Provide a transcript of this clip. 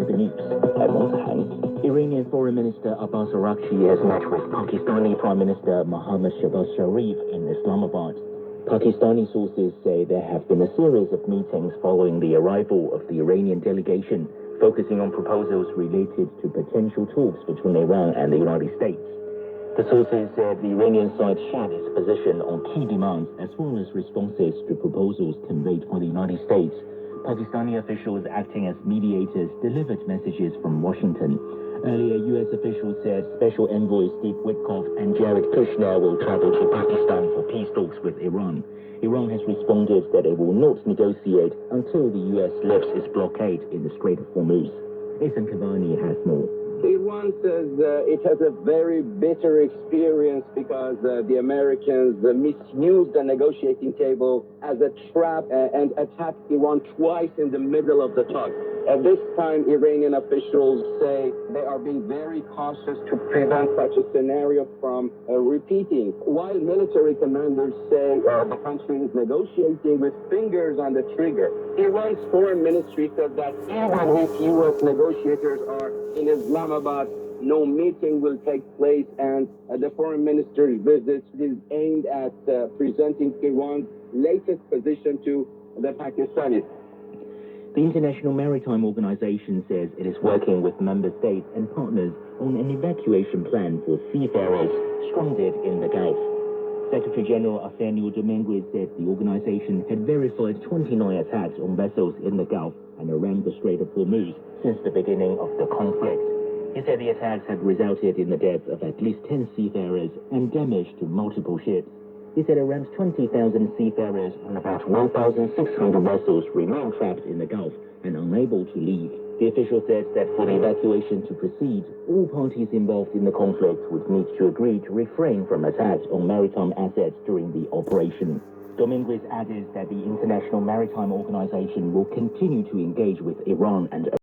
the news. At Montahan, Iranian Foreign Minister Abbas Araghchi has met with Pakistani Prime Minister Mohammad Shehbaz Sharif in Islamabad. Pakistani sources say there have been a series of meetings following the arrival of the Iranian delegation, focusing on proposals related to potential talks between Iran and the United States. The sources said the Iranian side shared its position on key demands as well as responses to proposals conveyed by the United States. Pakistani officials acting as mediators delivered messages from Washington. Earlier, U.S. officials said Special Envoy Steve Witkoff and Jared Kushner will travel to Pakistan for peace talks with Iran. Iran has responded that it will not negotiate until the U.S. lifts its blockade in the Strait of Hormuz. Ethan Cavani has more. Iran says it has a very bitter experience because the Americans misused the negotiating table as a trap and attacked Iran twice in the middle of the talks. At this time, Iranian officials say they are being very cautious to prevent such a scenario from repeating, while military commanders say the country is negotiating with fingers on the trigger. Iran's foreign ministry said that even if U.S. negotiators are in Islamabad, no meeting will take place, and the foreign minister's visit is aimed at presenting Iran's latest position to the Pakistanis. The International Maritime Organization says it is working with member states and partners on an evacuation plan for seafarers stranded in the Gulf. Secretary General Arsenio Dominguez said the organization had verified 29 attacks on vessels in the Gulf and around the Strait of Hormuz since the beginning of the conflict. He said the attacks had resulted in the deaths of at least 10 seafarers and damage to multiple ships. He said around 20,000 seafarers and about 1,600 vessels remain trapped in the Gulf and unable to leave. The official says that for the evacuation to proceed, all parties involved in the conflict would need to agree to refrain from attacks on maritime assets during the operation. Dominguez added that the International Maritime Organization will continue to engage with Iran and